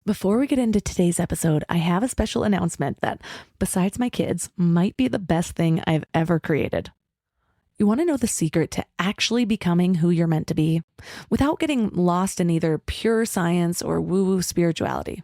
Before we get into today's episode, I have a special announcement that, besides my kids, might be the best thing I've ever created. You want to know the secret to actually becoming who you're meant to be without getting lost in either pure science or woo-woo spirituality?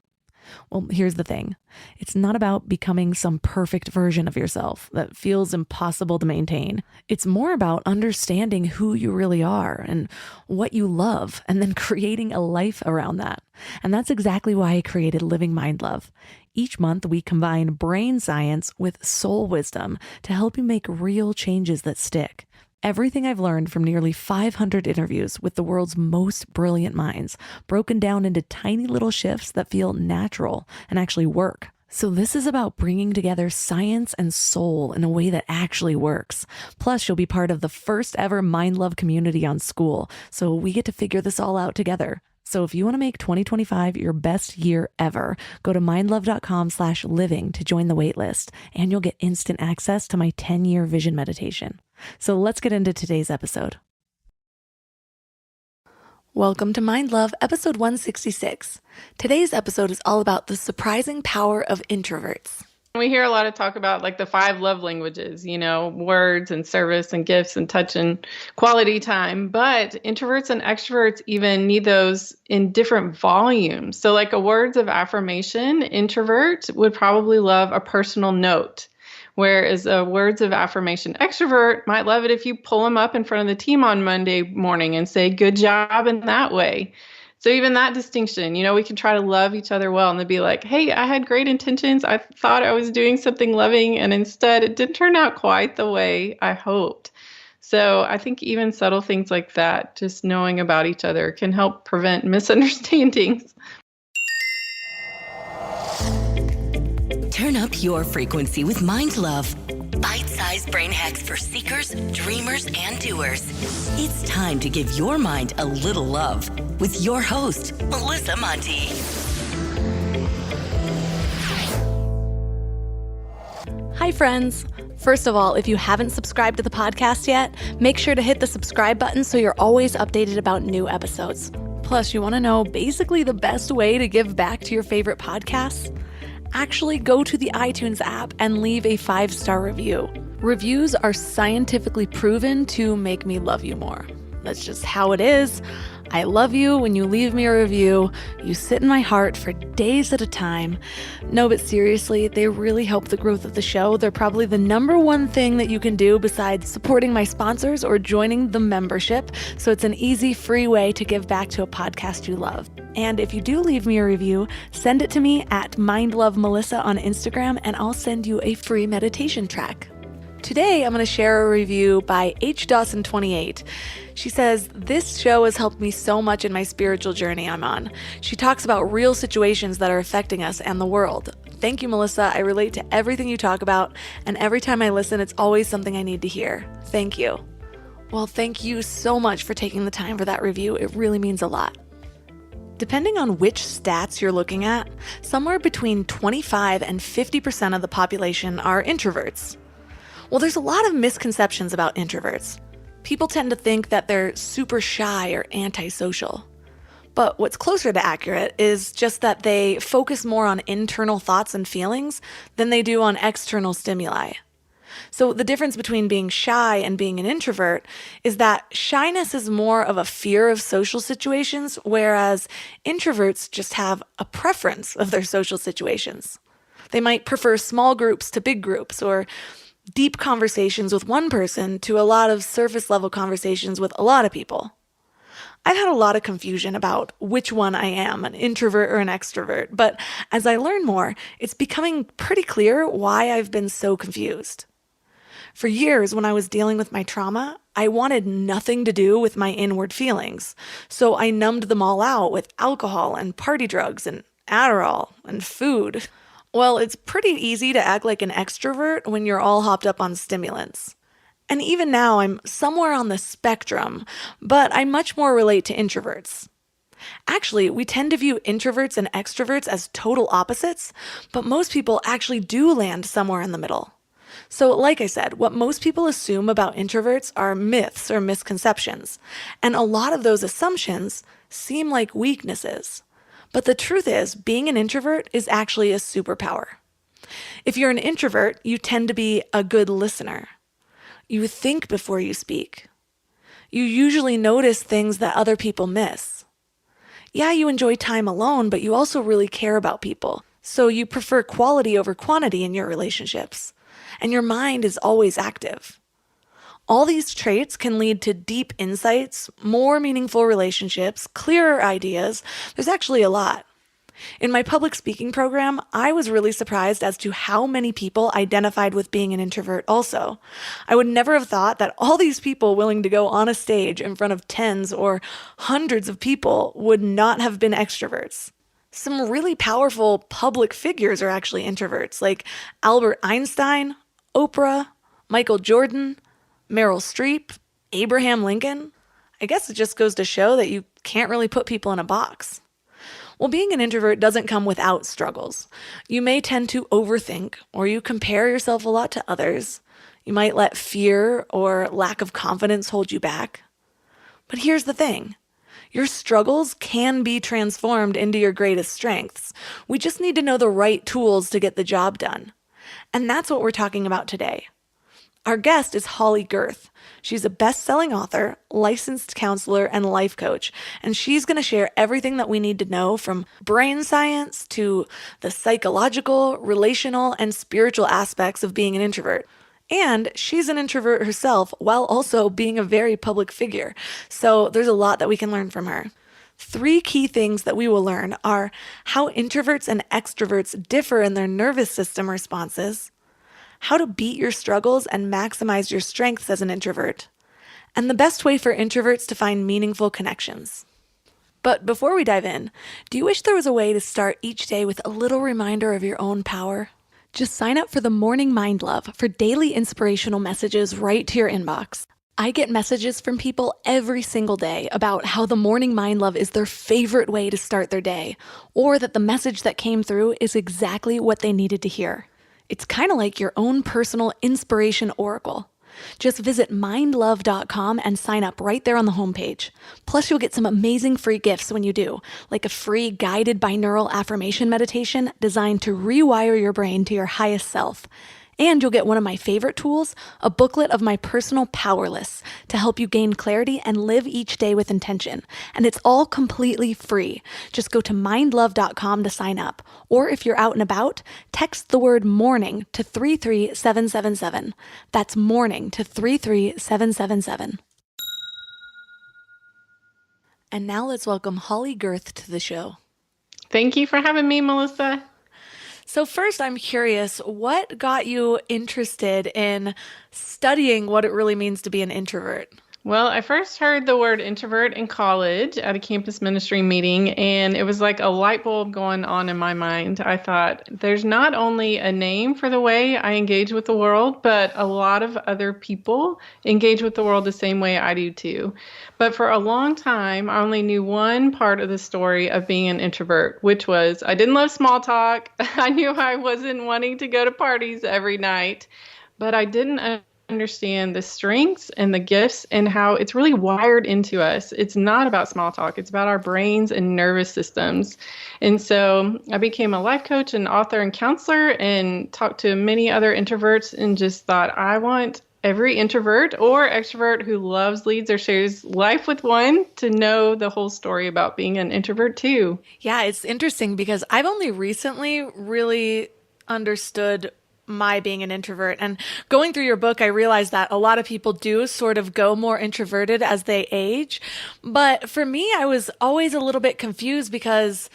Well, here's the thing. It's not about becoming some perfect version of yourself that feels impossible to maintain. It's more about understanding who you really are and what you love, and then creating a life around that. And that's exactly why I created Living Mind Love. Each month, we combine brain science with soul wisdom to help you make real changes that stick. Everything I've learned from nearly 500 interviews with the world's most brilliant minds, broken down into tiny little shifts that feel natural and actually work. So this is about bringing together science and soul in a way that actually works. Plus, you'll be part of the first ever Mind Love community on School, so we get to figure this all out together. So if you want to make 2025 your best year ever, go to mindlove.com/living to join the waitlist, and you'll get instant access to my 10-year vision meditation. So let's get into today's episode. Welcome to Mind Love, episode 166. Today's episode is all about the surprising power of introverts. We hear a lot of talk about like the 5 love languages, words and service and gifts and touch and quality time. But introverts and extroverts even need those in different volumes. So like a words of affirmation, introvert would probably love a personal note. Whereas a words of affirmation extrovert might love it if you pull them up in front of the team on Monday morning and say, good job in that way. So even that distinction, we can try to love each other well and then be like, hey, I had great intentions. I thought I was doing something loving, and instead it didn't turn out quite the way I hoped. So I think even subtle things like that, just knowing about each other, can help prevent misunderstandings. Turn up your frequency with Mind Love. Bite-sized brain hacks for seekers, dreamers, and doers. It's time to give your mind a little love with your host, Melissa Monti. Hi, friends. First of all, if you haven't subscribed to the podcast yet, make sure to hit the subscribe button so you're always updated about new episodes. Plus, you want to know basically the best way to give back to your favorite podcasts? Actually go to the iTunes app and leave a 5-star review. Reviews are scientifically proven to make me love you more. That's just how it is. I love you when you leave me a review. You sit in my heart for days at a time. No, but seriously, they really help the growth of the show. They're probably the number one thing that you can do besides supporting my sponsors or joining the membership. So it's an easy, free way to give back to a podcast you love. And if you do leave me a review, send it to me at MindLoveMelissa on Instagram, and I'll send you a free meditation track. Today, I'm going to share a review by H. Dawson28. She says, this show has helped me so much in my spiritual journey I'm on. She talks about real situations that are affecting us and the world. Thank you, Melissa. I relate to everything you talk about, and every time I listen, it's always something I need to hear. Thank you. Well, thank you so much for taking the time for that review. It really means a lot. Depending on which stats you're looking at, somewhere between 25 and 50% of the population are introverts. Well, there's a lot of misconceptions about introverts. People tend to think that they're super shy or antisocial. But what's closer to accurate is just that they focus more on internal thoughts and feelings than they do on external stimuli. So the difference between being shy and being an introvert is that shyness is more of a fear of social situations, whereas introverts just have a preference of their social situations. They might prefer small groups to big groups, or deep conversations with one person to a lot of surface level conversations with a lot of people. I've had a lot of confusion about which one I am, an introvert or an extrovert, but as I learn more, it's becoming pretty clear why I've been so confused. For years, when I was dealing with my trauma, I wanted nothing to do with my inward feelings, so I numbed them all out with alcohol and party drugs and Adderall and food. Well, it's pretty easy to act like an extrovert when you're all hopped up on stimulants. And even now, I'm somewhere on the spectrum, but I much more relate to introverts. Actually, we tend to view introverts and extroverts as total opposites, but most people actually do land somewhere in the middle. So, like I said, what most people assume about introverts are myths or misconceptions, and a lot of those assumptions seem like weaknesses. But the truth is, being an introvert is actually a superpower. If you're an introvert, you tend to be a good listener. You think before you speak. You usually notice things that other people miss. Yeah, you enjoy time alone, but you also really care about people. So you prefer quality over quantity in your relationships. And your mind is always active. All these traits can lead to deep insights, more meaningful relationships, clearer ideas. There's actually a lot. In my public speaking program, I was really surprised as to how many people identified with being an introvert also. I would never have thought that all these people willing to go on a stage in front of tens or hundreds of people would not have been extroverts. Some really powerful public figures are actually introverts, like Albert Einstein, Oprah, Michael Jordan, Meryl Streep, Abraham Lincoln. I guess it just goes to show that you can't really put people in a box. Well, being an introvert doesn't come without struggles. You may tend to overthink, or you compare yourself a lot to others. You might let fear or lack of confidence hold you back. But here's the thing. Your struggles can be transformed into your greatest strengths. We just need to know the right tools to get the job done. And that's what we're talking about today. Our guest is Holly Girth. She's a best-selling author, licensed counselor, and life coach, and she's going to share everything that we need to know from brain science to the psychological, relational, and spiritual aspects of being an introvert. And she's an introvert herself while also being a very public figure, so there's a lot that we can learn from her. 3 key things that we will learn are how introverts and extroverts differ in their nervous system responses, how to beat your struggles and maximize your strengths as an introvert, and the best way for introverts to find meaningful connections. But before we dive in, do you wish there was a way to start each day with a little reminder of your own power? Just sign up for the Morning Mind Love for daily inspirational messages right to your inbox. I get messages from people every single day about how the Morning Mind Love is their favorite way to start their day, or that the message that came through is exactly what they needed to hear. It's kind of like your own personal inspiration oracle. Just visit mindlove.com and sign up right there on the homepage. Plus, you'll get some amazing free gifts when you do, like a free guided binaural affirmation meditation designed to rewire your brain to your highest self. And you'll get one of my favorite tools, a booklet of my personal power lists to help you gain clarity and live each day with intention. And it's all completely free. Just go to mindlove.com to sign up. Or if you're out and about, text the word morning to 33777. That's morning to 33777. And now let's welcome Holly Girth to the show. Thank you for having me, Melissa. So first, I'm curious, what got you interested in studying what it really means to be an introvert? Well, I first heard the word introvert in college at a campus ministry meeting, and it was like a light bulb going on in my mind. I thought, there's not only a name for the way I engage with the world, but a lot of other people engage with the world the same way I do too. But for a long time, I only knew one part of the story of being an introvert, which was I didn't love small talk. I knew I wasn't wanting to go to parties every night, but I didn't understand the strengths and the gifts and how it's really wired into us. It's not about small talk. It's about our brains and nervous systems. And so I became a life coach and author and counselor and talked to many other introverts and just thought, I want every introvert or extrovert who loves, leads, or shares life with one to know the whole story about being an introvert too. Yeah, it's interesting because I've only recently really understood my being an introvert. And going through your book, I realized that a lot of people do sort of go more introverted as they age. But for me, I was always a little bit confused because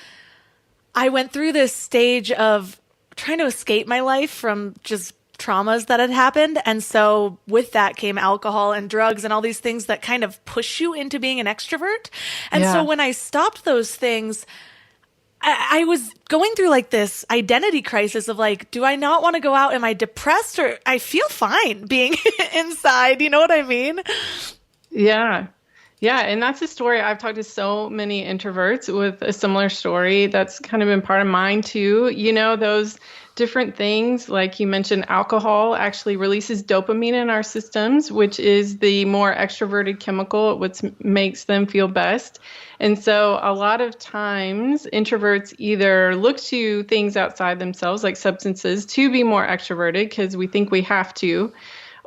I went through this stage of trying to escape my life from just traumas that had happened. And so with that came alcohol and drugs and all these things that kind of push you into being an extrovert. And so when I stopped those things, I was going through like this identity crisis of like, do I not want to go out? Am I depressed? Or I feel fine being inside. You know what I mean? Yeah. Yeah, and that's a story. I've talked to so many introverts with a similar story. That's kind of been part of mine too. Those different things, like you mentioned, alcohol actually releases dopamine in our systems, which is the more extroverted chemical, which makes them feel best. And so a lot of times introverts either look to things outside themselves, like substances, to be more extroverted because we think we have to,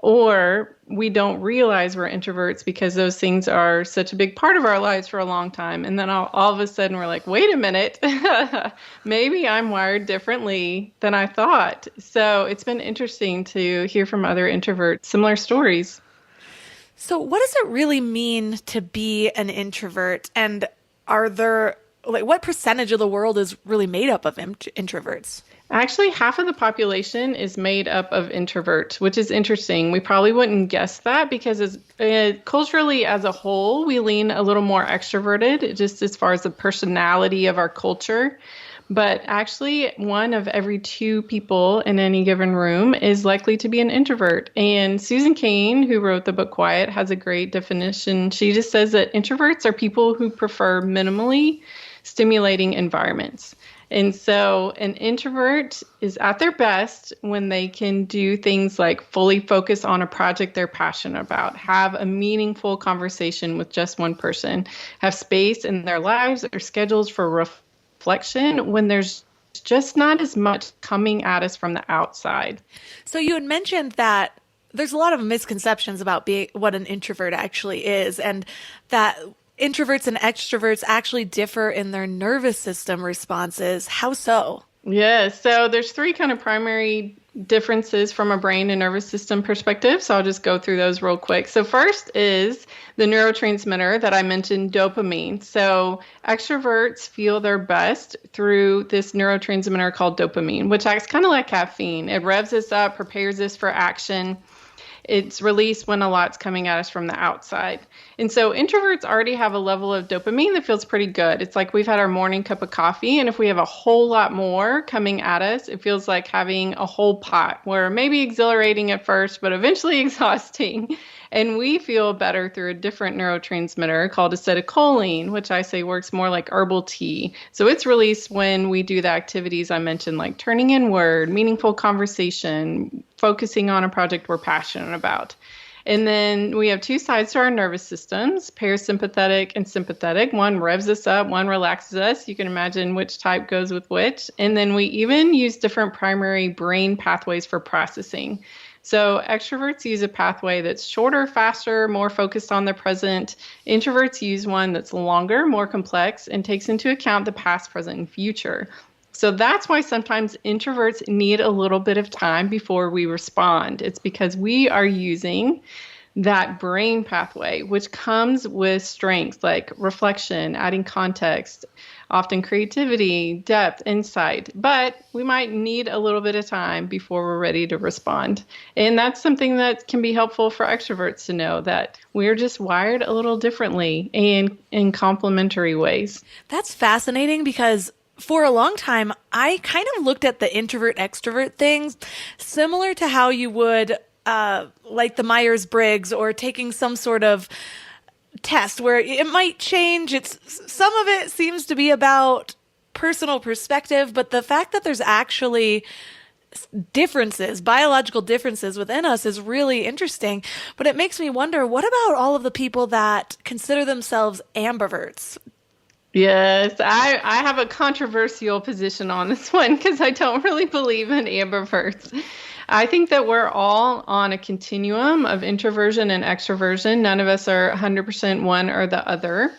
or we don't realize we're introverts because those things are such a big part of our lives for a long time. And then all of a sudden we're like, wait a minute, maybe I'm wired differently than I thought. So it's been interesting to hear from other introverts similar stories. So what does it really mean to be an introvert? And are there, what percentage of the world is really made up of introverts? Actually, half of the population is made up of introverts, which is interesting. We probably wouldn't guess that because culturally as a whole, we lean a little more extroverted, just as far as the personality of our culture. But actually, 1 of every 2 people in any given room is likely to be an introvert. And Susan Cain, who wrote the book Quiet, has a great definition. She just says that introverts are people who prefer minimally stimulating environments. And so an introvert is at their best when they can do things like fully focus on a project they're passionate about, have a meaningful conversation with just one person, have space in their lives or schedules for reflection when there's just not as much coming at us from the outside. So you had mentioned that there's a lot of misconceptions about what an introvert actually is, and that introverts and extroverts actually differ in their nervous system responses. How so? Yeah, so there's 3 kind of primary differences from a brain and nervous system perspective. So I'll just go through those real quick. So first is the neurotransmitter that I mentioned, dopamine. So extroverts feel their best through this neurotransmitter called dopamine, which acts kind of like caffeine. It revs us up, prepares us for action. It's released when a lot's coming at us from the outside. And so introverts already have a level of dopamine that feels pretty good. It's like we've had our morning cup of coffee, and if we have a whole lot more coming at us, it feels like having a whole pot, where maybe exhilarating at first, but eventually exhausting. And we feel better through a different neurotransmitter called acetylcholine, which I say works more like herbal tea. So it's released when we do the activities I mentioned, like turning inward, meaningful conversation, focusing on a project we're passionate about. And then we have 2 sides to our nervous systems, parasympathetic and sympathetic. One revs us up, one relaxes us. You can imagine which type goes with which. And then we even use different primary brain pathways for processing. So extroverts use a pathway that's shorter, faster, more focused on the present. Introverts use one that's longer, more complex, and takes into account the past, present, and future. So that's why sometimes introverts need a little bit of time before we respond. It's because we are using that brain pathway, which comes with strengths like reflection, adding context, often creativity, depth, insight. But we might need a little bit of time before we're ready to respond. And that's something that can be helpful for extroverts to know, that we're just wired a little differently and in complementary ways. That's fascinating because for a long time, I kind of looked at the introvert-extrovert things similar to how you would like the Myers-Briggs or taking some sort of test where it might change. Some of it seems to be about personal perspective, but the fact that there's actually differences, biological differences within us is really interesting. But it makes me wonder, what about all of the people that consider themselves ambiverts? Yes, I have a controversial position on this one because I don't really believe in ambiverts. I think that we're all on a continuum of introversion and extroversion. None of us are 100% one or the other.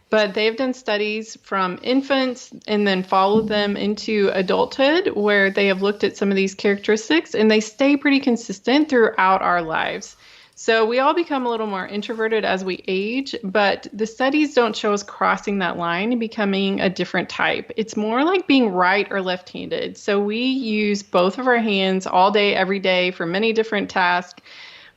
But they've done studies from infants and then followed them into adulthood where they have looked at some of these characteristics, and they stay pretty consistent throughout our lives. So we all become a little more introverted as we age, but the studies don't show us crossing that line and becoming a different type. It's more like being right or left-handed. So we use both of our hands all day, every day for many different tasks,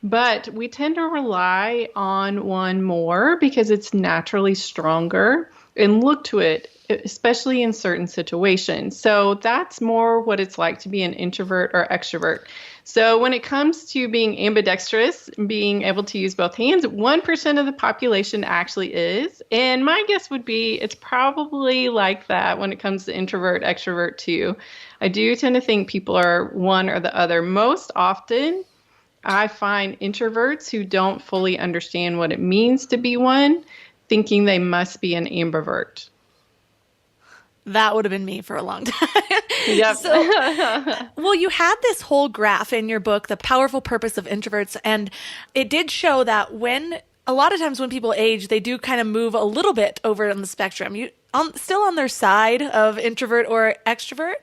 but we tend to rely on one more because it's naturally stronger. and look to it, especially in certain situations. So that's more what it's like to be an introvert or extrovert. So when it comes to being ambidextrous, being able to use both hands, 1% of the population actually is. And my guess would be it's probably like that when it comes to introvert, extrovert too. I do tend to think people are one or the other. Most often, I find introverts who don't fully understand what it means to be one, thinking they must be an ambivert. That would have been me for a long time. Yep. Well, you had this whole graph in your book, The Powerful Purpose of Introverts, and it did show that a lot of times when people age, they do kind of move a little bit over on the spectrum. Still on their side of introvert or extrovert.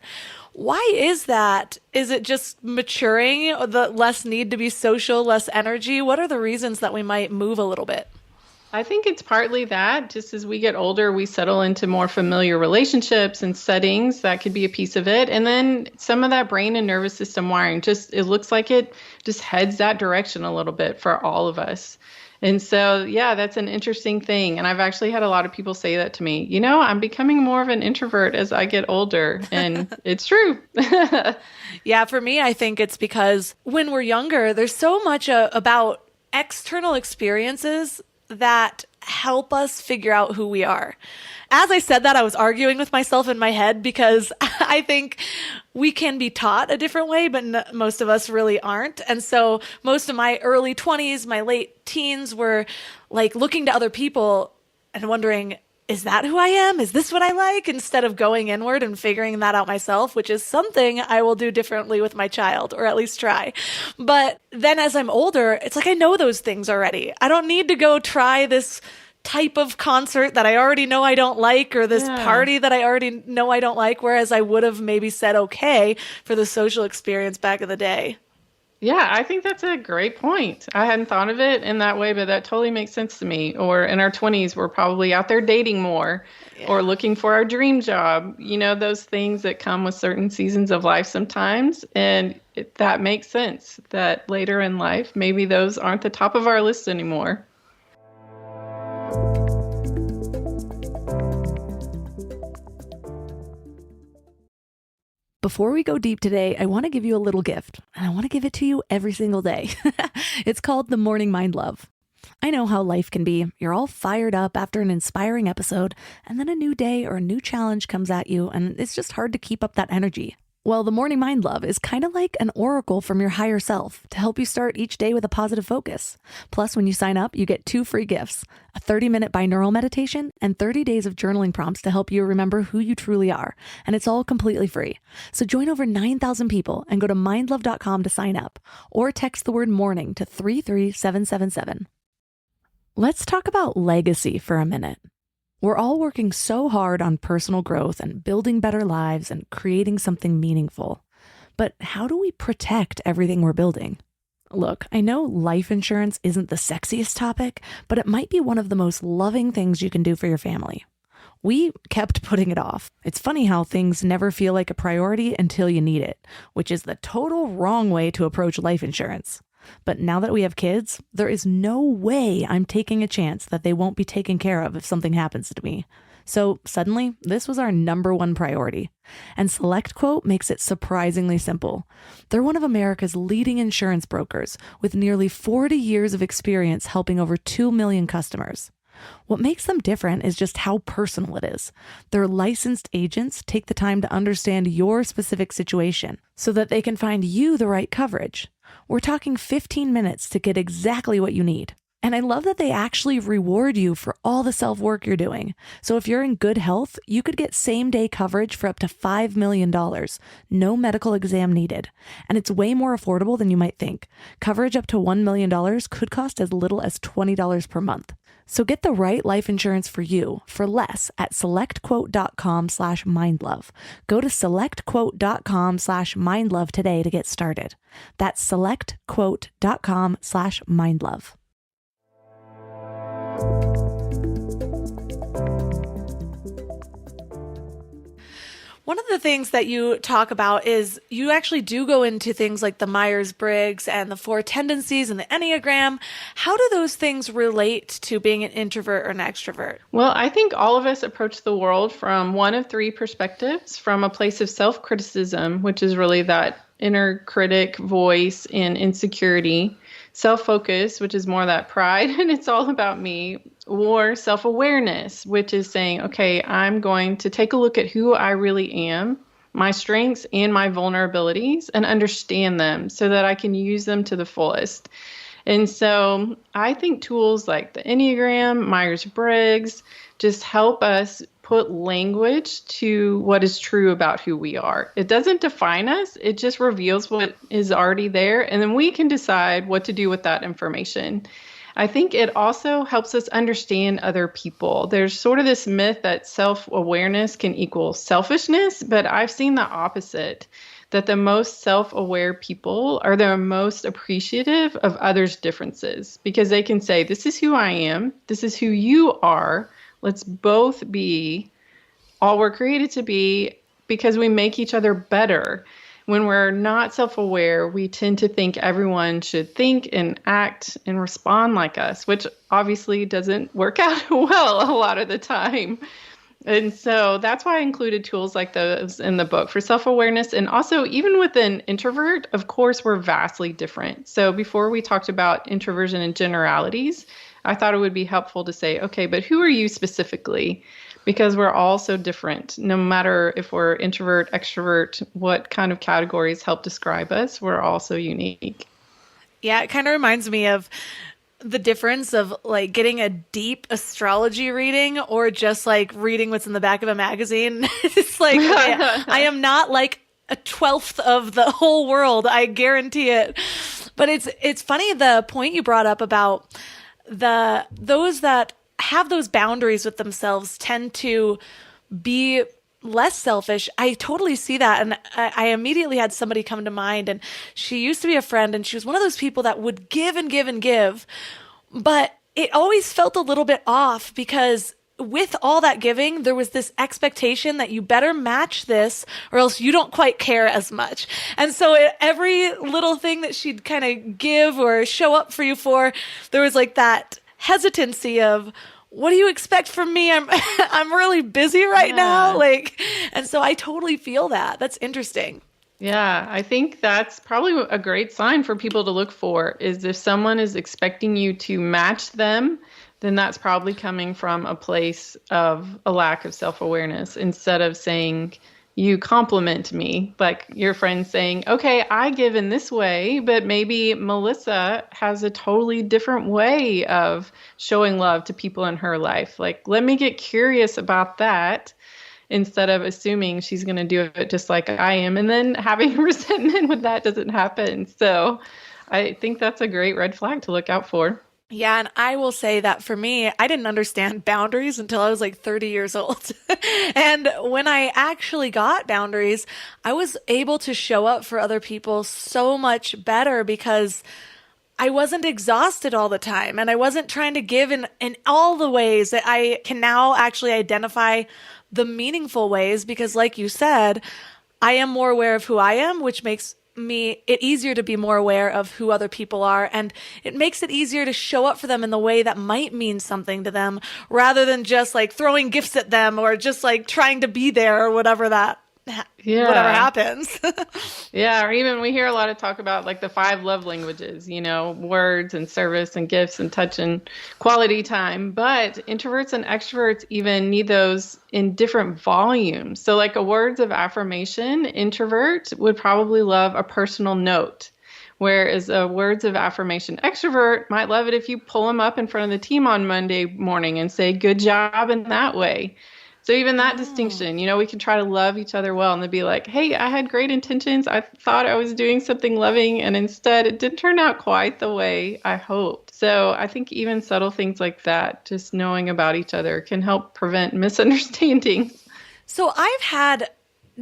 Why is that? Is it just maturing, the less need to be social, less energy? What are the reasons that we might move a little bit? I think it's partly that. Just as we get older, we settle into more familiar relationships and settings. That could be a piece of it. And then some of that brain and nervous system wiring, it looks like it just heads that direction a little bit for all of us. And so, yeah, that's an interesting thing. And I've actually had a lot of people say that to me. I'm becoming more of an introvert as I get older. And it's true. Yeah, for me, I think it's because when we're younger, there's so much about external experiences that help us figure out who we are. As I said that, I was arguing with myself in my head because I think we can be taught a different way, but most of us really aren't. And so most of my early 20s, my late teens were like looking to other people and wondering, is that who I am? Is this what I like? Instead of going inward and figuring that out myself, which is something I will do differently with my child, or at least try. But then as I'm older, it's like I know those things already. I don't need to go try this type of concert that I already know I don't like, or this party that I already know I don't like, whereas I would have maybe said okay for the social experience back in the day. Yeah, I think that's a great point. I hadn't thought of it in that way, but that totally makes sense to me. Or in our 20s, we're probably out there dating more or looking for our dream job. Those things that come with certain seasons of life sometimes. And that makes sense that later in life, maybe those aren't the top of our list anymore. Before we go deep today, I want to give you a little gift, and I want to give it to you every single day. It's called the Morning Mind Love. I know how life can be. You're all fired up after an inspiring episode, and then a new day or a new challenge comes at you, and it's just hard to keep up that energy. Well, the Morning Mind Love is kind of like an oracle from your higher self to help you start each day with a positive focus. Plus, when you sign up, you get 2 free gifts, a 30-minute binaural meditation and 30 days of journaling prompts to help you remember who you truly are. And it's all completely free. So join over 9,000 people and go to mindlove.com to sign up, or text the word morning to 33777. Let's talk about legacy for a minute. We're all working so hard on personal growth and building better lives and creating something meaningful. But how do we protect everything we're building? Look, I know life insurance isn't the sexiest topic, but it might be one of the most loving things you can do for your family. We kept putting it off. It's funny how things never feel like a priority until you need it, which is the total wrong way to approach life insurance. But now that we have kids, there is no way I'm taking a chance that they won't be taken care of if something happens to me. So suddenly, this was our number one priority. And SelectQuote makes it surprisingly simple. They're one of America's leading insurance brokers with nearly 40 years of experience helping over 2 million customers. What makes them different is just how personal it is. Their licensed agents take the time to understand your specific situation so that they can find you the right coverage. We're talking 15 minutes to get exactly what you need. And I love that they actually reward you for all the self-work you're doing. So if you're in good health, you could get same-day coverage for up to $5 million. No medical exam needed. And it's way more affordable than you might think. Coverage up to $1 million could cost as little as $20 per month. So get the right life insurance for you for less at selectquote.com/mindlove. Go to selectquote.com/mindlove today to get started. That's selectquote.com/mindlove. One of the things that you talk about is you actually do go into things like the Myers-Briggs and the four tendencies and the Enneagram. How do those things relate to being an introvert or an extrovert? Well, I think all of us approach the world from one of three perspectives, from a place of self-criticism, which is really that inner critic voice and insecurity, self-focus, which is more that pride and it's all about me, or self-awareness, which is saying, okay, I'm going to take a look at who I really am, my strengths and my vulnerabilities, and understand them so that I can use them to the fullest. And so I think tools like the Enneagram, Myers-Briggs, just help us put language to what is true about who we are. It doesn't define us. It just reveals what is already there. And then we can decide what to do with that information. I think it also helps us understand other people. There's sort of this myth that self-awareness can equal selfishness, but I've seen the opposite, that the most self-aware people are the most appreciative of others' differences because they can say, this is who I am, this is who you are. Let's both be all we're created to be because we make each other better. When we're not self-aware, we tend to think everyone should think and act and respond like us, which obviously doesn't work out well a lot of the time. And so that's why I included tools like those in the book for self-awareness. And also, even with an introvert, of course, we're vastly different. So before we talked about introversion and generalities, I thought it would be helpful to say, okay, but who are you specifically? Because we're all so different. No matter if we're introvert, extrovert, what kind of categories help describe us, we're all so unique. Yeah, it kind of reminds me of the difference of like getting a deep astrology reading or just like reading what's in the back of a magazine. It's like, okay, I am not like a 12th of the whole world. I guarantee it. But it's funny, the point you brought up about those that have those boundaries with themselves tend to be less selfish. I totally see that. And I immediately had somebody come to mind, and she used to be a friend, and she was one of those people that would give and give and give, but it always felt a little bit off because with all that giving, there was this expectation that you better match this or else you don't quite care as much. And so every little thing that she'd kind of give or show up for you for, there was like that hesitancy of, what do you expect from me? I'm really busy right now. And so I totally feel that. That's interesting. Yeah, I think that's probably a great sign for people to look for is if someone is expecting you to match them, then that's probably coming from a place of a lack of self-awareness instead of saying, you compliment me, like your friend saying, okay, I give in this way, but maybe Melissa has a totally different way of showing love to people in her life. Like, let me get curious about that instead of assuming she's going to do it just like I am and then having resentment when that doesn't happen. So I think that's a great red flag to look out for. Yeah, and I will say that for me, I didn't understand boundaries until I was like 30 years old. And when I actually got boundaries, I was able to show up for other people so much better because I wasn't exhausted all the time. And I wasn't trying to give in all the ways that I can now actually identify the meaningful ways because, like you said, I am more aware of who I am, which makes it easier to be more aware of who other people are, and it makes it easier to show up for them in the way that might mean something to them rather than just like throwing gifts at them or just like trying to be there or whatever whatever happens. Yeah, or even we hear a lot of talk about like the 5 love languages, words and service and gifts and touch and quality time. But introverts and extroverts even need those in different volumes. So like a words of affirmation, introvert would probably love a personal note. Whereas a words of affirmation extrovert might love it if you pull them up in front of the team on Monday morning and say, good job in that way. So even that distinction, we can try to love each other well and then be like, hey, I had great intentions. I thought I was doing something loving, and instead it didn't turn out quite the way I hoped. So I think even subtle things like that, just knowing about each other can help prevent misunderstandings. So I've had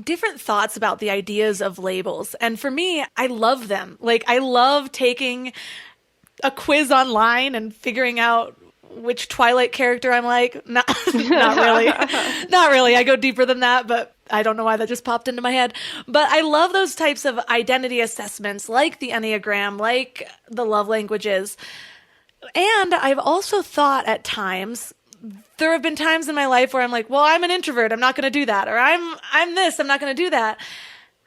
different thoughts about the ideas of labels. And for me, I love them. Like, I love taking a quiz online and figuring out which Twilight character I'm like. Not really. Not really. I go deeper than that. But I don't know why that just popped into my head, but I love those types of identity assessments like the Enneagram, like the love languages. And I've also thought at times, there have been times in my life where I'm like, well, I'm an introvert, I'm not going to do that. Or I'm this, I'm not going to do that.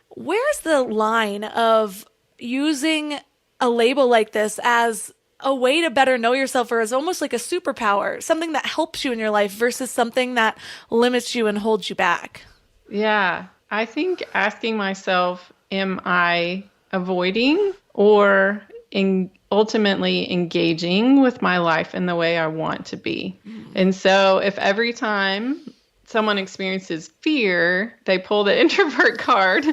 Where's the line of using a label like this as a way to better know yourself, or as almost like a superpower, something that helps you in your life versus something that limits you and holds you back? Yeah, I think asking myself, am I avoiding or ultimately engaging with my life in the way I want to be? And so if every time someone experiences fear, they pull the introvert card,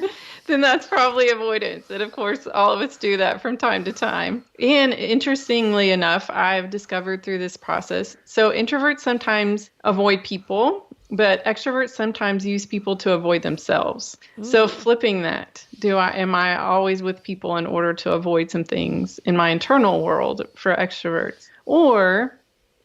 then that's probably avoidance. And of course, all of us do that from time to time. And interestingly enough, I've discovered through this process, so introverts sometimes avoid people, but extroverts sometimes use people to avoid themselves. Ooh. So flipping that, am I always with people in order to avoid some things in my internal world for extroverts? Or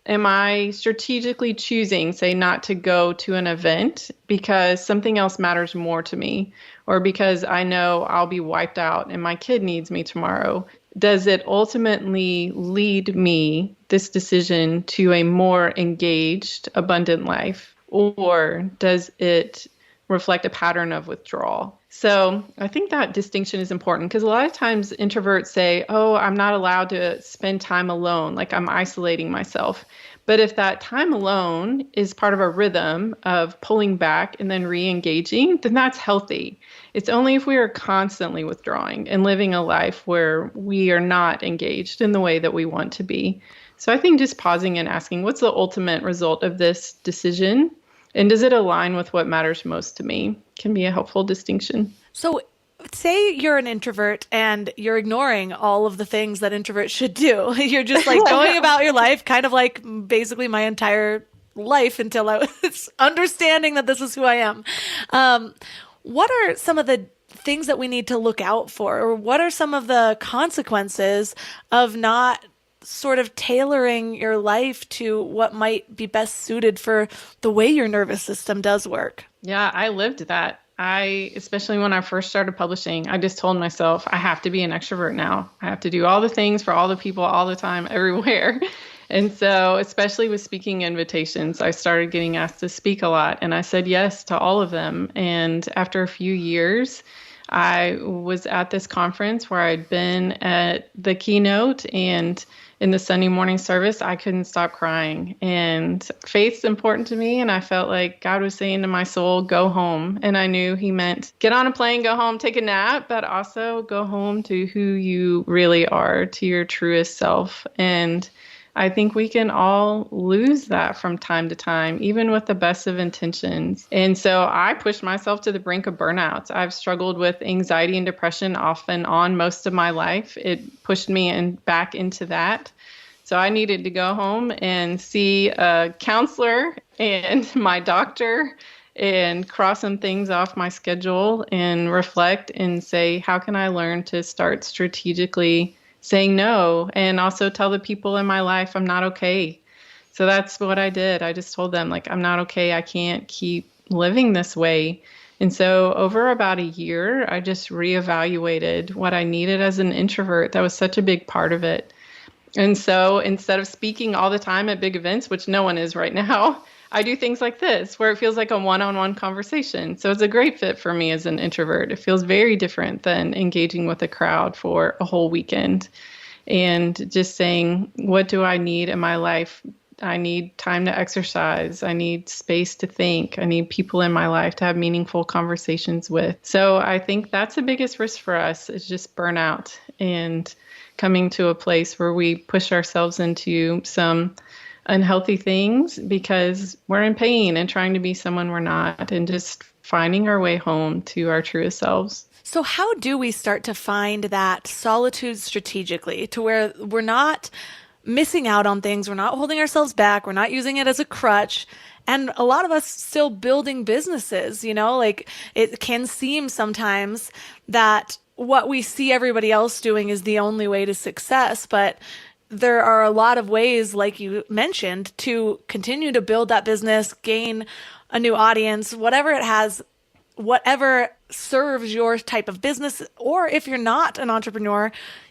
am I strategically choosing, say, not to go to an event because something else matters more to me, or because I know I'll be wiped out and my kid needs me tomorrow? Does it ultimately lead me, this decision, to a more engaged, abundant life? Or does it reflect a pattern of withdrawal? So I think that distinction is important, because a lot of times introverts say, oh, I'm not allowed to spend time alone, like I'm isolating myself. But if that time alone is part of a rhythm of pulling back and then re-engaging, then that's healthy. It's only if we are constantly withdrawing and living a life where we are not engaged in the way that we want to be. So I think just pausing and asking, what's the ultimate result of this decision? And does it align with what matters most to me? Can be a helpful distinction. So say you're an introvert and you're ignoring all of the things that introverts should do. You're just like going about your life, kind of like basically my entire life until I was understanding that this is who I am. What are some of the things that we need to look out for? Or what are some of the consequences of not sort of tailoring your life to what might be best suited for the way your nervous system does work? Yeah, I lived that. Especially when I first started publishing, I just told myself, I have to be an extrovert now. I have to do all the things for all the people all the time, everywhere. And so, especially with speaking invitations, I started getting asked to speak a lot, and I said yes to all of them. And after a few years, I was at this conference where I'd been at the keynote, and in the Sunday morning service, I couldn't stop crying. And faith's important to me. And I felt like God was saying to my soul, go home. And I knew he meant get on a plane, go home, take a nap, but also go home to who you really are, to your truest self. And I think we can all lose that from time to time, even with the best of intentions. And so I pushed myself to the brink of burnout. I've struggled with anxiety and depression off and on most of my life. It pushed me back into that. So I needed to go home and see a counselor and my doctor and cross some things off my schedule and reflect and say, how can I learn to start strategically saying no, and also tell the people in my life I'm not okay. So that's what I did. I just told them, like, I'm not okay. I can't keep living this way. And so over about a year, I just reevaluated what I needed as an introvert. That was such a big part of it. And so instead of speaking all the time at big events, which no one is right now, I do things like this, where it feels like a one-on-one conversation. So it's a great fit for me as an introvert. It feels very different than engaging with a crowd for a whole weekend. And just saying, what do I need in my life? I need time to exercise. I need space to think. I need people in my life to have meaningful conversations with. So I think that's the biggest risk for us, is just burnout and coming to a place where we push ourselves into some unhealthy things because we're in pain and trying to be someone we're not, and just finding our way home to our truest selves. So how do we start to find that solitude strategically, to where we're not missing out on things, we're not holding ourselves back, we're not using it as a crutch, and a lot of us still building businesses, like it can seem sometimes that what we see everybody else doing is the only way to success, but there are a lot of ways, like you mentioned, to continue to build that business, gain a new audience, whatever it has whatever serves your type of business, or if you're not an entrepreneur,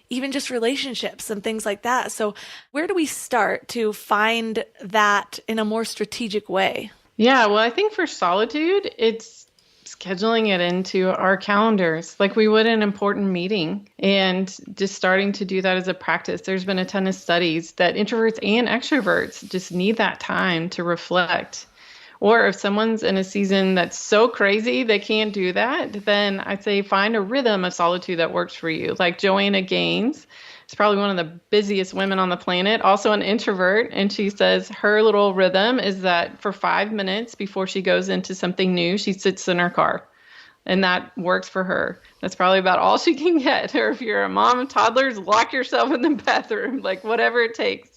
even just relationships and things like that. So where do we start to find that in a more strategic way? Yeah, well, I think for solitude, it's scheduling it into our calendars like we would an important meeting, and just starting to do that as a practice. There's been a ton of studies that introverts and extroverts just need that time to reflect. Or if someone's in a season that's so crazy they can't do that, then I'd say find a rhythm of solitude that works for you. Like Joanna Gaines is probably one of the busiest women on the planet, also an introvert. And she says her little rhythm is that for 5 minutes before she goes into something new, she sits in her car. And that works for her. That's probably about all she can get. Or if you're a mom of toddlers, lock yourself in the bathroom, like whatever it takes.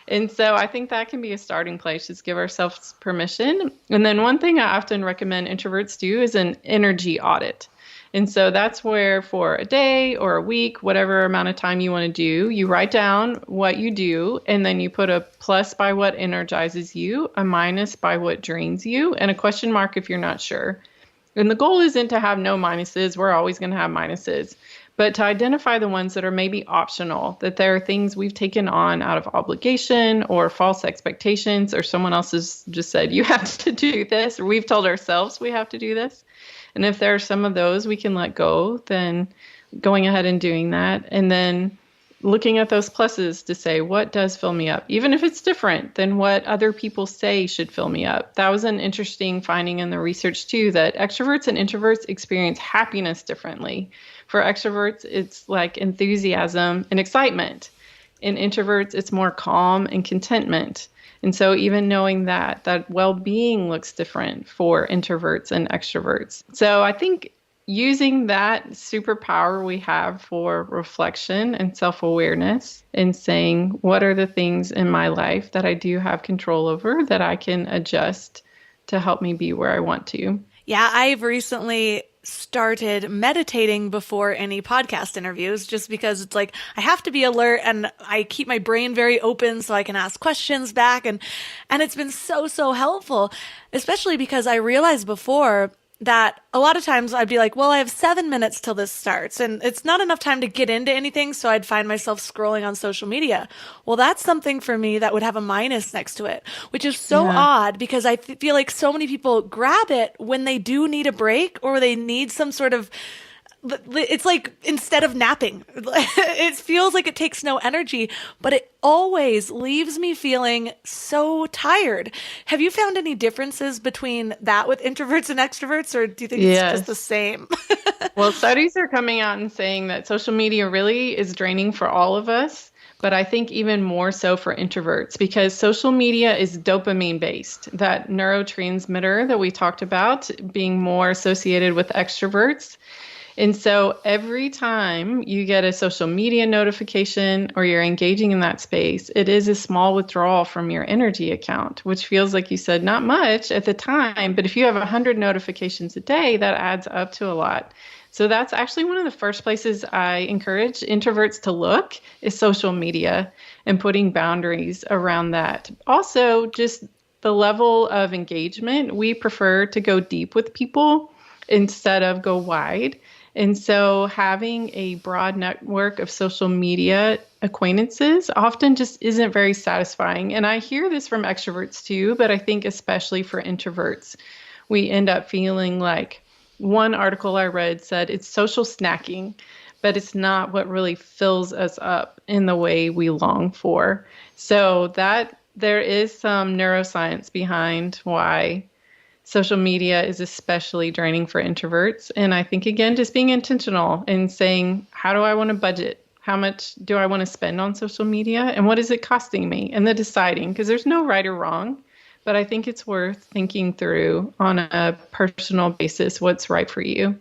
And so I think that can be a starting place, just give ourselves permission. And then one thing I often recommend introverts do is an energy audit. And so that's where for a day or a week, whatever amount of time you want to do, you write down what you do, and then you put a plus by what energizes you, a minus by what drains you, and a question mark if you're not sure. And the goal isn't to have no minuses. We're always going to have minuses. But to identify the ones that are maybe optional, that there are things we've taken on out of obligation or false expectations, or someone else has just said, you have to do this, or we've told ourselves we have to do this. And if there are some of those we can let go, then going ahead and doing that. And then looking at those pluses to say, what does fill me up? Even if it's different than what other people say should fill me up. That was an interesting finding in the research too, that extroverts and introverts experience happiness differently. For extroverts, it's like enthusiasm and excitement. In introverts, it's more calm and contentment. And so even knowing that well-being looks different for introverts and extroverts. So I think using that superpower we have for reflection and self-awareness and saying, what are the things in my life that I do have control over that I can adjust to help me be where I want to? Yeah, I've recently started meditating before any podcast interviews, just because it's like I have to be alert and I keep my brain very open so I can ask questions back. And it's been so helpful, especially because I realized before that a lot of times I'd be like, well, I have 7 minutes till this starts, and it's not enough time to get into anything, so I'd find myself scrolling on social media. Well, that's something for me that would have a minus next to it, which is so odd, because I feel like so many people grab it when they do need a break or they need some sort of, it's like instead of napping, it feels like it takes no energy, but it always leaves me feeling so tired. Have you found any differences between that with introverts and extroverts, or do you think it's just the same? Well, studies are coming out and saying that social media really is draining for all of us, but I think even more so for introverts, because social media is dopamine based, that neurotransmitter that we talked about being more associated with extroverts. And so every time you get a social media notification or you're engaging in that space, it is a small withdrawal from your energy account, which feels like you said not much at the time. But if you have 100 notifications a day, that adds up to a lot. So that's actually one of the first places I encourage introverts to look is social media and putting boundaries around that. Also, just the level of engagement. We prefer to go deep with people instead of go wide. And so having a broad network of social media acquaintances often just isn't very satisfying. And I hear this from extroverts too, but I think especially for introverts, we end up feeling like one article I read said it's social snacking, but it's not what really fills us up in the way we long for. So that there is some neuroscience behind why social media is especially draining for introverts. And I think, again, just being intentional and saying, how do I want to budget? How much do I want to spend on social media? And what is it costing me? And the deciding, because there's no right or wrong, but I think it's worth thinking through on a personal basis what's right for you.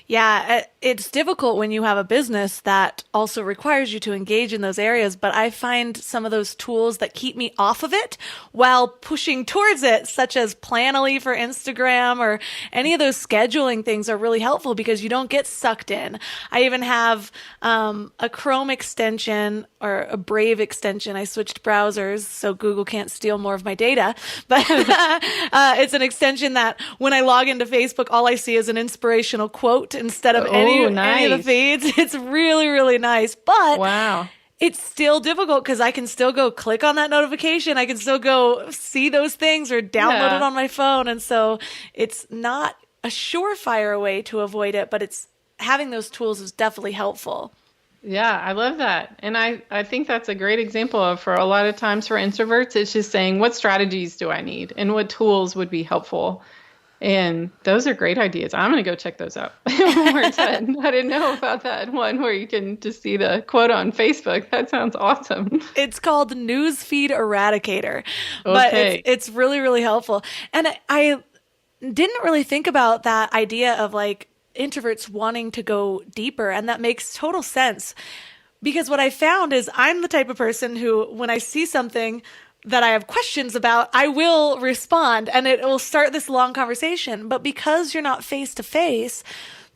Yeah, it's difficult when you have a business that also requires you to engage in those areas, but I find some of those tools that keep me off of it while pushing towards it, such as Planoly for Instagram or any of those scheduling things are really helpful because you don't get sucked in. I even have a Chrome extension or a Brave extension. I switched browsers so Google can't steal more of my data, but it's an extension that when I log into Facebook, all I see is an inspirational quote instead of any of the feeds. It's really, really nice. But wow. It's still difficult because I can still go click on that notification. I can still go see those things or download it on my phone. And so it's not a surefire way to avoid it, but it's having those tools is definitely helpful. Yeah, I love that. And I think that's a great example of, for a lot of times for introverts, it's just saying, what strategies do I need and what tools would be helpful? And those are great ideas. I'm going to go check those out. I didn't know about that one where you can just see the quote on Facebook. That sounds awesome. It's called Newsfeed Eradicator, but it's really, really helpful. And I didn't really think about that idea of like introverts wanting to go deeper. And that makes total sense because what I found is I'm the type of person who, when I see something that I have questions about, I will respond and it will start this long conversation. But because you're not face to face,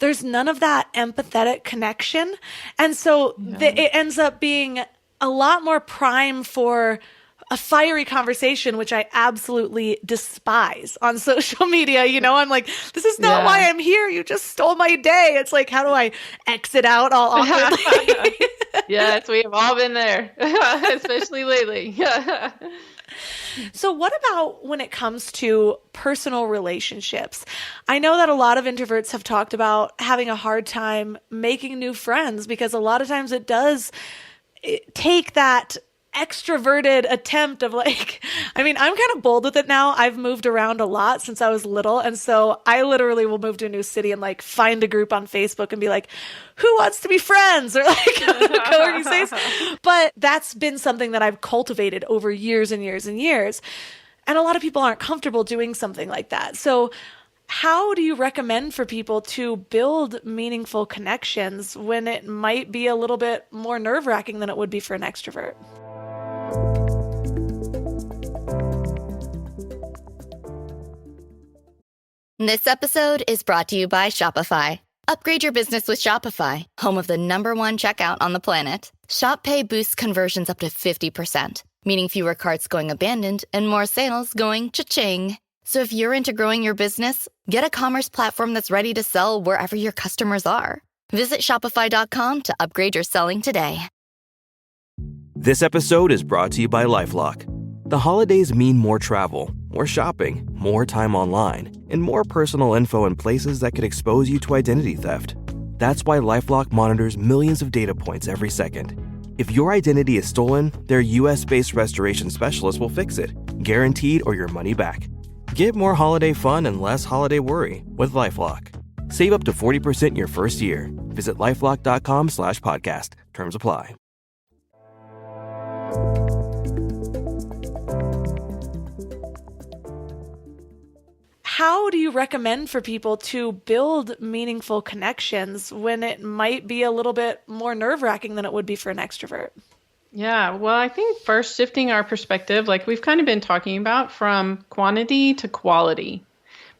there's none of that empathetic connection. And so it ends up being a lot more prime for a fiery conversation, which I absolutely despise on social media. You know, I'm like, this is not why I'm here. You just stole my day. It's like, how do I exit out all awkwardly? Yes, we have all been there, especially lately. So what about when it comes to personal relationships? I know that a lot of introverts have talked about having a hard time making new friends because a lot of times it does take that extroverted attempt of like, I mean, I'm kind of bold with it now. I've moved around a lot since I was little. And so I literally will move to a new city and like find a group on Facebook and be like, who wants to be friends? Or like co-working space. But that's been something that I've cultivated over years and years and years. And a lot of people aren't comfortable doing something like that. So how do you recommend for people to build meaningful connections when it might be a little bit more nerve-wracking than it would be for an extrovert? This episode is brought to you by Shopify. Upgrade your business with Shopify, home of the #1 checkout on the planet. Shop Pay boosts conversions up to 50%, meaning fewer carts going abandoned and more sales going cha-ching. So if you're into growing your business, get a commerce platform that's ready to sell wherever your customers are. Visit Shopify.com to upgrade your selling today. This episode is brought to you by LifeLock. The holidays mean more travel, more shopping, more time online, and more personal info in places that could expose you to identity theft. That's why LifeLock monitors millions of data points every second. If your identity is stolen, their US-based restoration specialist will fix it, guaranteed or your money back. Get more holiday fun and less holiday worry with LifeLock. Save up to 40% your first year. Visit LifeLock.com/podcast. Terms apply. How do you recommend for people to build meaningful connections when it might be a little bit more nerve-wracking than it would be for an extrovert? Yeah, well, I think first shifting our perspective, like we've kind of been talking about, from quantity to quality,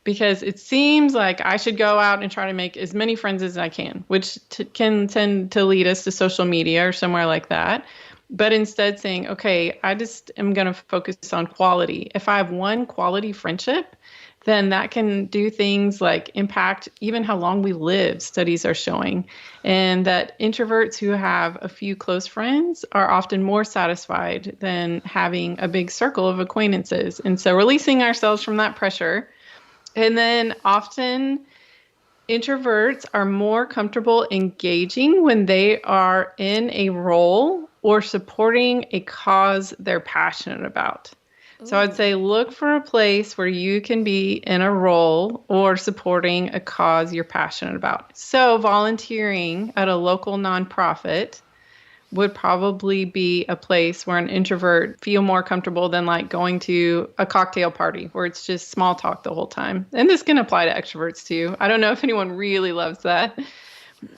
because it seems like I should go out and try to make as many friends as I can, which can tend to lead us to social media or somewhere like that. But instead saying, okay, I just am going to focus on quality. If I have one quality friendship, then that can do things like impact even how long we live, studies are showing. And that introverts who have a few close friends are often more satisfied than having a big circle of acquaintances. And so releasing ourselves from that pressure. And then often introverts are more comfortable engaging when they are in a role or supporting a cause they're passionate about. So I'd say look for a place where you can be in a role or supporting a cause you're passionate about. So volunteering at a local nonprofit would probably be a place where an introvert feel more comfortable than like going to a cocktail party where it's just small talk the whole time. And this can apply to extroverts too. I don't know if anyone really loves that,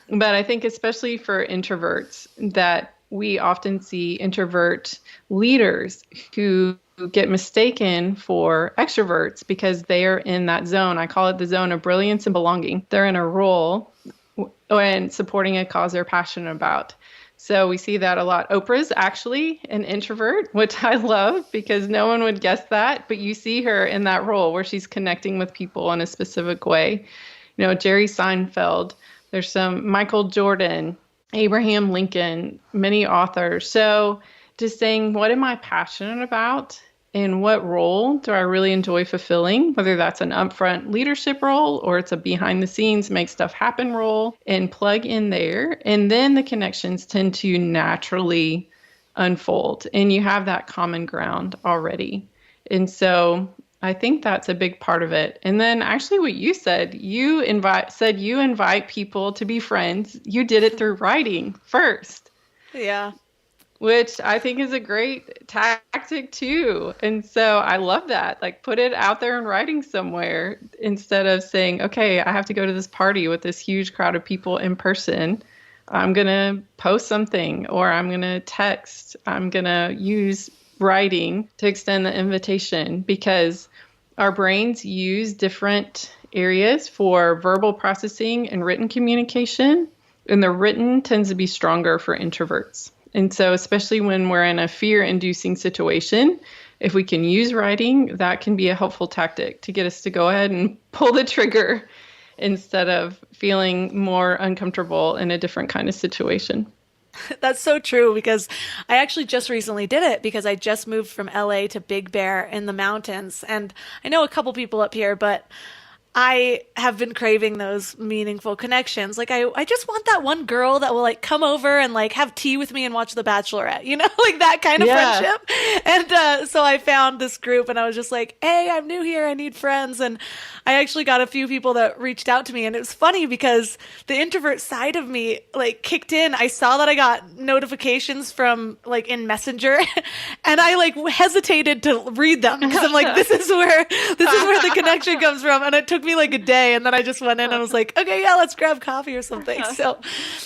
but I think especially for introverts that we often see introvert leaders who get mistaken for extroverts because they're in that zone. I call it the zone of brilliance and belonging. They're in a role and supporting a cause they're passionate about. So we see that a lot. Oprah's actually an introvert, which I love because no one would guess that. But you see her in that role where she's connecting with people in a specific way. You know, Jerry Seinfeld, there's some Michael Jordan, Abraham Lincoln, many authors. So just saying, what am I passionate about? And what role do I really enjoy fulfilling, whether that's an upfront leadership role or it's a behind the scenes, make stuff happen role, and plug in there. And then the connections tend to naturally unfold and you have that common ground already. And so I think that's a big part of it. And then actually what you said, you invite people to be friends. You did it through writing first. Yeah. Which I think is a great tactic too. And so I love that. Like put it out there in writing somewhere instead of saying, okay, I have to go to this party with this huge crowd of people in person. I'm going to post something or I'm going to text. I'm going to use writing to extend the invitation because our brains use different areas for verbal processing and written communication. And the written tends to be stronger for introverts. And so especially when we're in a fear-inducing situation, if we can use writing, that can be a helpful tactic to get us to go ahead and pull the trigger instead of feeling more uncomfortable in a different kind of situation. That's so true because I actually just recently did it because I just moved from LA to Big Bear in the mountains. And I know a couple people up here, but I have been craving those meaningful connections. Like I just want that one girl that will like come over and like have tea with me and watch The Bachelorette, you know, like that kind of friendship. And so I found this group and I was just like, hey, I'm new here. I need friends. And I actually got a few people that reached out to me. And it was funny because the introvert side of me like kicked in. I saw that I got notifications from like in Messenger and I like hesitated to read them because I'm like, this is where the connection comes from. And it took me like a day and then I just went in and was like, okay, yeah, let's grab coffee or something. So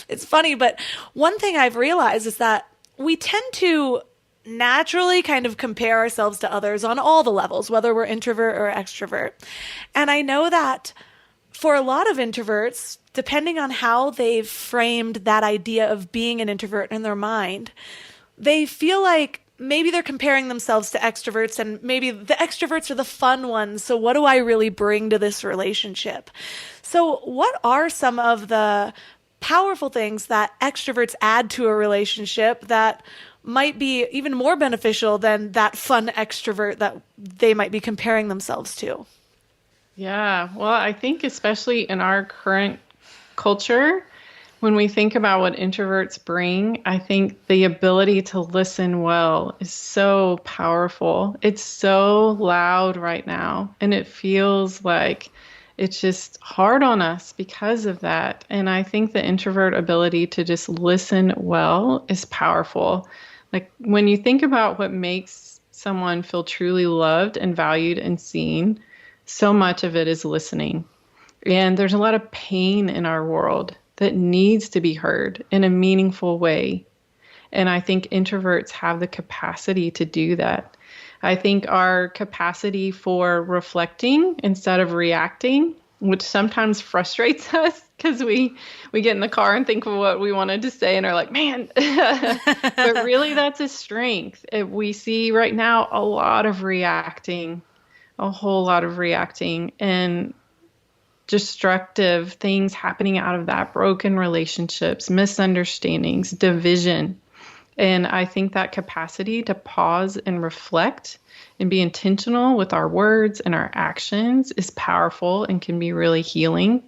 it's funny. But one thing I've realized is that we tend to naturally kind of compare ourselves to others on all the levels, whether we're introvert or extrovert. And I know that for a lot of introverts, depending on how they've framed that idea of being an introvert in their mind, they feel like maybe they're comparing themselves to extroverts and maybe the extroverts are the fun ones. So what do I really bring to this relationship? So what are some of the powerful things that extroverts add to a relationship that might be even more beneficial than that fun extrovert that they might be comparing themselves to? Yeah, well, I think especially in our current culture, when we think about what introverts bring, I think the ability to listen well is so powerful. It's so loud right now, and it feels like it's just hard on us because of that. And I think the introvert ability to just listen well is powerful. Like when you think about what makes someone feel truly loved and valued and seen, so much of it is listening. And there's a lot of pain in our world that needs to be heard in a meaningful way. And I think introverts have the capacity to do that. I think our capacity for reflecting instead of reacting, which sometimes frustrates us because we get in the car and think of what we wanted to say and are like, man, but really that's a strength. We see right now a lot of reacting, a whole lot of reacting and destructive things happening out of that, broken relationships, misunderstandings, division. And I think that capacity to pause and reflect and be intentional with our words and our actions is powerful and can be really healing.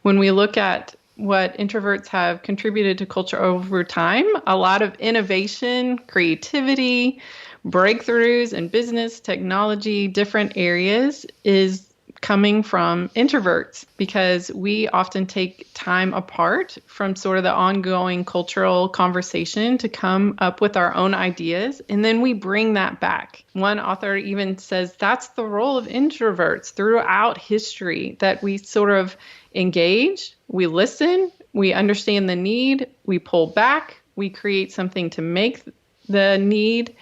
When we look at what introverts have contributed to culture over time, a lot of innovation, creativity, breakthroughs in business, technology, different areas is coming from introverts, because we often take time apart from sort of the ongoing cultural conversation to come up with our own ideas, and then we bring that back. One author even says that's the role of introverts throughout history, that we sort of engage, we listen, we understand the need, we pull back, we create something to make the need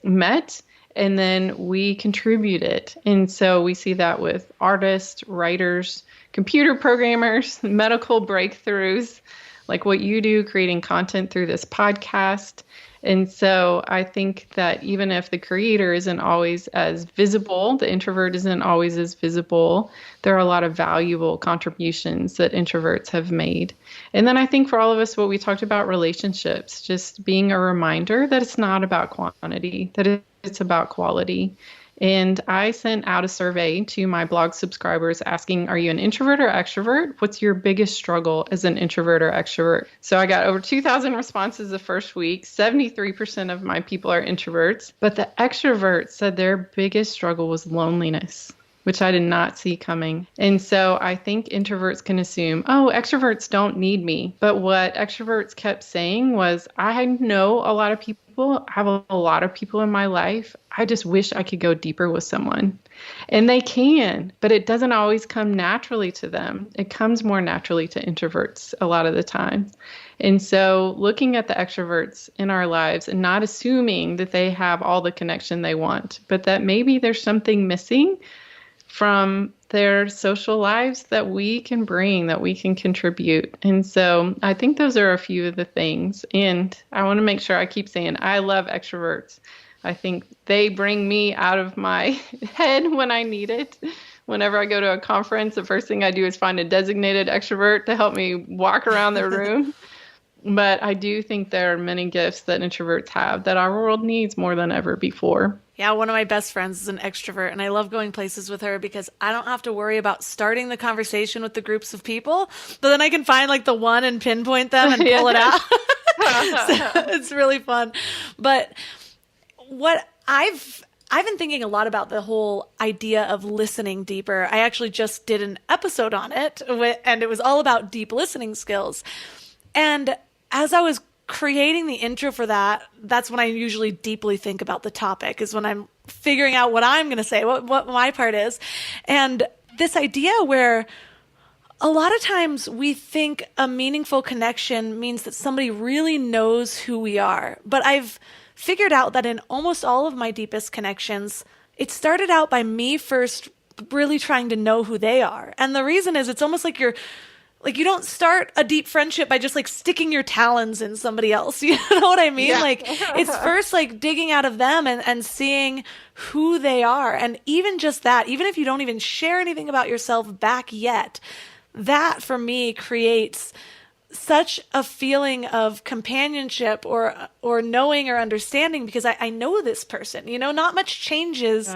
met, and then we contribute it. And so we see that with artists, writers, computer programmers, medical breakthroughs, like what you do, creating content through this podcast. And so I think that even if the creator isn't always as visible, the introvert isn't always as visible, there are a lot of valuable contributions that introverts have made. And then I think for all of us, what we talked about, relationships, just being a reminder that it's not about quantity, that it's about quality. And I sent out a survey to my blog subscribers asking, are you an introvert or extrovert? What's your biggest struggle as an introvert or extrovert? So I got over 2,000 responses the first week. 73% of my people are introverts, but the extroverts said their biggest struggle was loneliness, which I did not see coming. And so I think introverts can assume, oh, extroverts don't need me. But what extroverts kept saying was, I know a lot of people, I have a lot of people in my life. I just wish I could go deeper with someone. And they can, but it doesn't always come naturally to them. It comes more naturally to introverts a lot of the time. And so looking at the extroverts in our lives and not assuming that they have all the connection they want, but that maybe there's something missing from their social lives that we can bring, that we can contribute. And so I think those are a few of the things. And I want to make sure I keep saying, I love extroverts. I think they bring me out of my head when I need it. Whenever I go to a conference, the first thing I do is find a designated extrovert to help me walk around the room. But I do think there are many gifts that introverts have that our world needs more than ever before. Yeah, one of my best friends is an extrovert, and I love going places with her because I don't have to worry about starting the conversation with the groups of people, but then I can find like the one and pinpoint them and pull it out. So it's really fun. But what I've been thinking a lot about the whole idea of listening deeper. I actually just did an episode on it, and it was all about deep listening skills. And as I was creating the intro for that, that's when I usually deeply think about the topic, is when I'm figuring out what I'm going to say, what my part is. And this idea where a lot of times we think a meaningful connection means that somebody really knows who we are. But I've figured out that in almost all of my deepest connections, it started out by me first really trying to know who they are. And the reason is it's almost like you don't start a deep friendship by just like sticking your talons in somebody else. You know what I mean? Yeah. Like it's first like digging out of them and seeing who they are. And even just that, even if you don't even share anything about yourself back yet, that for me creates such a feeling of companionship or knowing or understanding, because I know this person, not much changes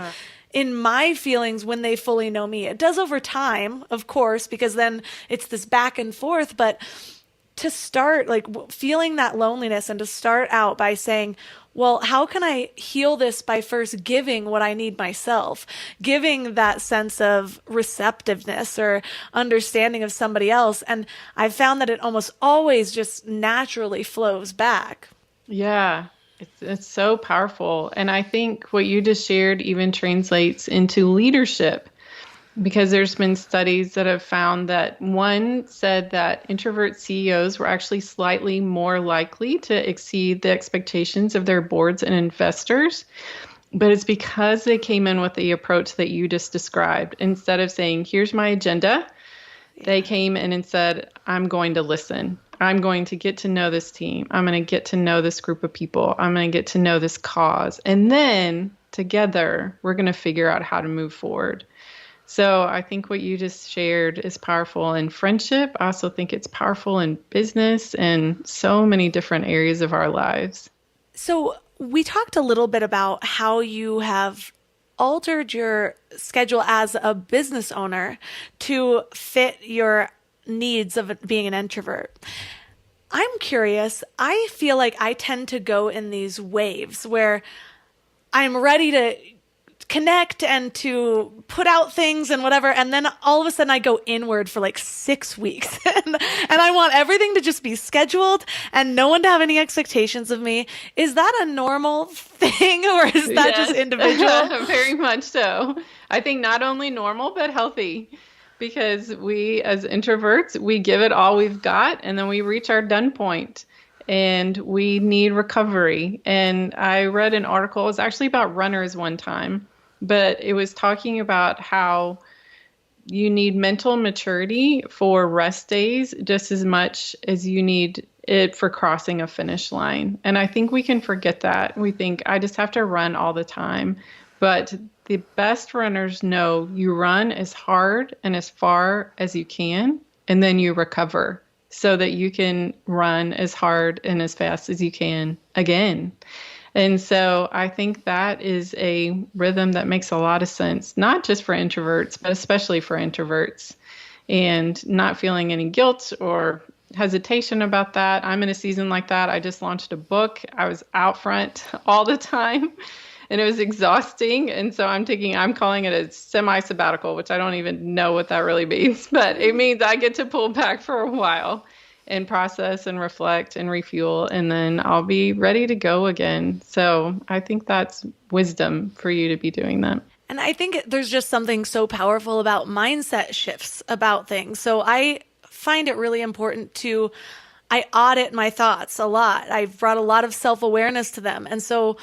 in my feelings when they fully know me. It does over time, of course, because then it's this back and forth. But to start like feeling that loneliness and to start out by saying, well, how can I heal this by first giving what I need myself, giving that sense of receptiveness or understanding of somebody else. And I've found that it almost always just naturally flows back. Yeah. It's so powerful. And I think what you just shared even translates into leadership, because there's been studies that have found that one said that introvert CEOs were actually slightly more likely to exceed the expectations of their boards and investors. But it's because they came in with the approach that you just described. Instead of saying, here's my agenda, they came in and said, I'm going to listen. I'm going to get to know this team. I'm going to get to know this group of people. I'm going to get to know this cause. And then together, we're going to figure out how to move forward. So I think what you just shared is powerful in friendship. I also think it's powerful in business and so many different areas of our lives. So we talked a little bit about how you have altered your schedule as a business owner to fit your needs of being an introvert. I'm curious. I feel like I tend to go in these waves where I'm ready to connect and to put out things and whatever. And then all of a sudden I go inward for like 6 weeks and I want everything to just be scheduled and no one to have any expectations of me. Is that a normal thing or is that just individual? Very much so. I think not only normal, but healthy. Because we, as introverts, we give it all we've got, and then we reach our done point, and we need recovery. And I read an article, it was actually about runners one time, but it was talking about how you need mental maturity for rest days just as much as you need it for crossing a finish line. And I think we can forget that. We think, I just have to run all the time. But the best runners know you run as hard and as far as you can, and then you recover so that you can run as hard and as fast as you can again. And so I think that is a rhythm that makes a lot of sense, not just for introverts, but especially for introverts, and not feeling any guilt or hesitation about that. I'm in a season like that. I just launched a book. I was out front all the time. And it was exhausting. And so I'm calling it a semi-sabbatical, which I don't even know what that really means. But it means I get to pull back for a while and process and reflect and refuel. And then I'll be ready to go again. So I think that's wisdom for you to be doing that. And I think there's just something so powerful about mindset shifts about things. So I find it really important I audit my thoughts a lot. I've brought a lot of self-awareness to them. And so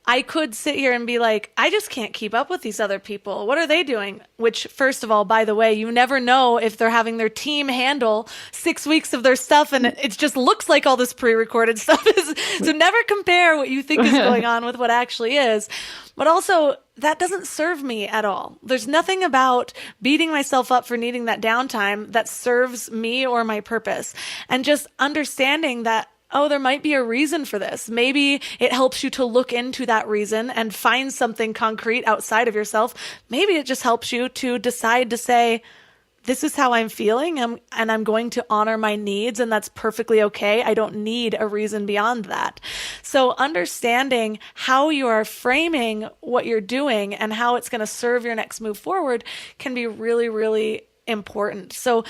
I could sit here and be like, I just can't keep up with these other people. What are they doing? Which, first of all, by the way, you never know if they're having their team handle 6 weeks of their stuff and it just looks like all this pre-recorded stuff is. So never compare what you think is going on with what actually is. But also, that doesn't serve me at all. There's nothing about beating myself up for needing that downtime that serves me or my purpose. And just understanding that, oh, there might be a reason for this. Maybe it helps you to look into that reason and find something concrete outside of yourself. Maybe it just helps you to decide to say, this is how I'm feeling, and I'm going to honor my needs, and that's perfectly okay. I don't need a reason beyond that. So understanding how you are framing what you're doing and how it's going to serve your next move forward can be really, really important. So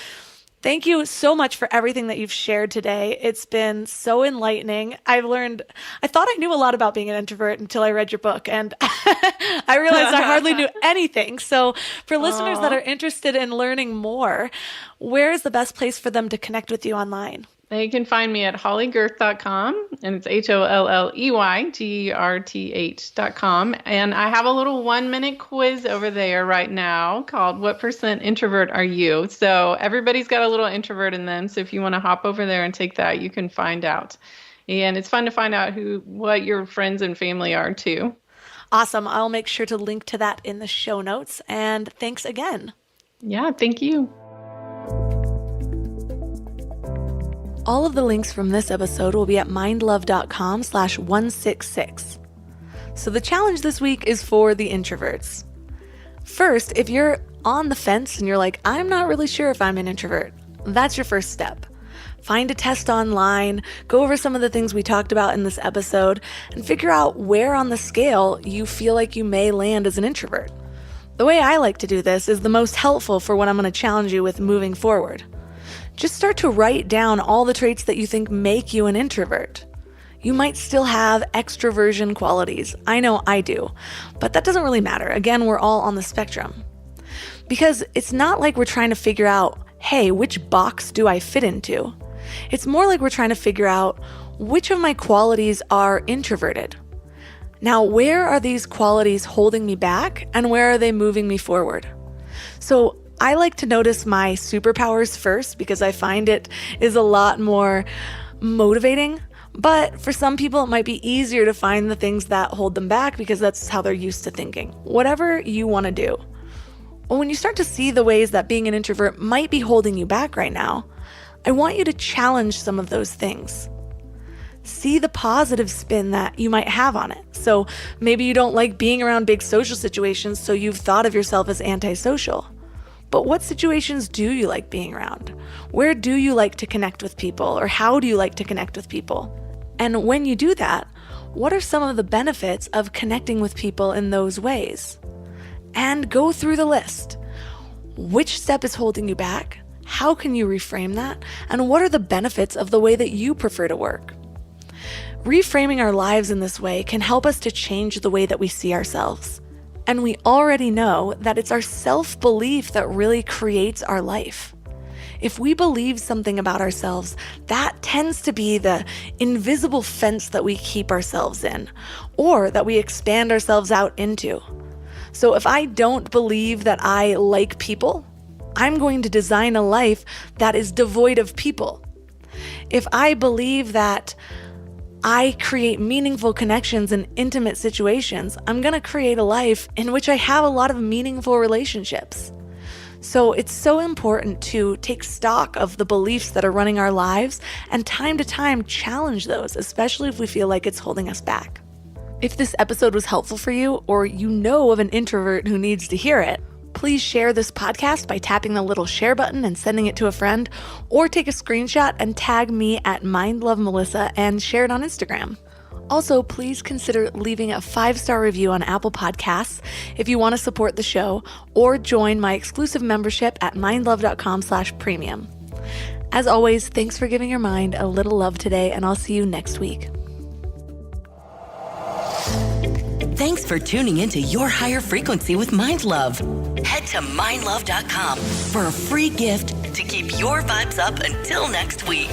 thank you so much for everything that you've shared today. It's been so enlightening. I thought I knew a lot about being an introvert until I read your book, and I realized I hardly knew anything. So for listeners that are interested in learning more, where is the best place for them to connect with you online? They can find me at holleygerth.com, and it's HOLLEYGERTH.com. And I have a little 1-minute quiz over there right now called What % Introvert Are You? So everybody's got a little introvert in them. So if you want to hop over there and take that, you can find out. And it's fun to find out what your friends and family are too. Awesome. I'll make sure to link to that in the show notes. And thanks again. Yeah, thank you. All of the links from this episode will be at mindlove.com/166. So the challenge this week is for the introverts. First, if you're on the fence and you're like, I'm not really sure if I'm an introvert, that's your first step. Find a test online, go over some of the things we talked about in this episode, and figure out where on the scale you feel like you may land as an introvert. The way I like to do this is the most helpful for what I'm going to challenge you with moving forward. Just start to write down all the traits that you think make you an introvert. You might still have extroversion qualities. I know I do, but that doesn't really matter. Again, we're all on the spectrum. Because it's not like we're trying to figure out, hey, which box do I fit into? It's more like we're trying to figure out which of my qualities are introverted. Now, where are these qualities holding me back and where are they moving me forward? So I like to notice my superpowers first because I find it is a lot more motivating. But for some people, it might be easier to find the things that hold them back because that's how they're used to thinking. Whatever you want to do. Well, when you start to see the ways that being an introvert might be holding you back right now, I want you to challenge some of those things. See the positive spin that you might have on it. So maybe you don't like being around big social situations, so you've thought of yourself as antisocial. But what situations do you like being around? Where do you like to connect with people, or how do you like to connect with people? And when you do that, What are some of the benefits of connecting with people in those ways? And go through the list. Which step is holding you back? How can you reframe that? And what are the benefits of the way that you prefer to work? Reframing our lives in this way can help us to change the way that we see ourselves. And we already know that it's our self-belief that really creates our life. If we believe something about ourselves, that tends to be the invisible fence that we keep ourselves in, or that we expand ourselves out into. So if I don't believe that I like people, I'm going to design a life that is devoid of people. If I believe that I create meaningful connections in intimate situations, I'm going to create a life in which I have a lot of meaningful relationships. So it's so important to take stock of the beliefs that are running our lives and time to time challenge those, especially if we feel like it's holding us back. If this episode was helpful for you, or you know of an introvert who needs to hear it, please share this podcast by tapping the little share button and sending it to a friend, or take a screenshot and tag me at MindLoveMelissa and share it on Instagram. Also, please consider leaving a 5-star review on Apple Podcasts if you want to support the show, or join my exclusive membership at mindlove.com/premium. As always, thanks for giving your mind a little love today, and I'll see you next week. Thanks for tuning into Your Higher Frequency with Mind Love. Head to mindlove.com for a free gift to keep your vibes up until next week.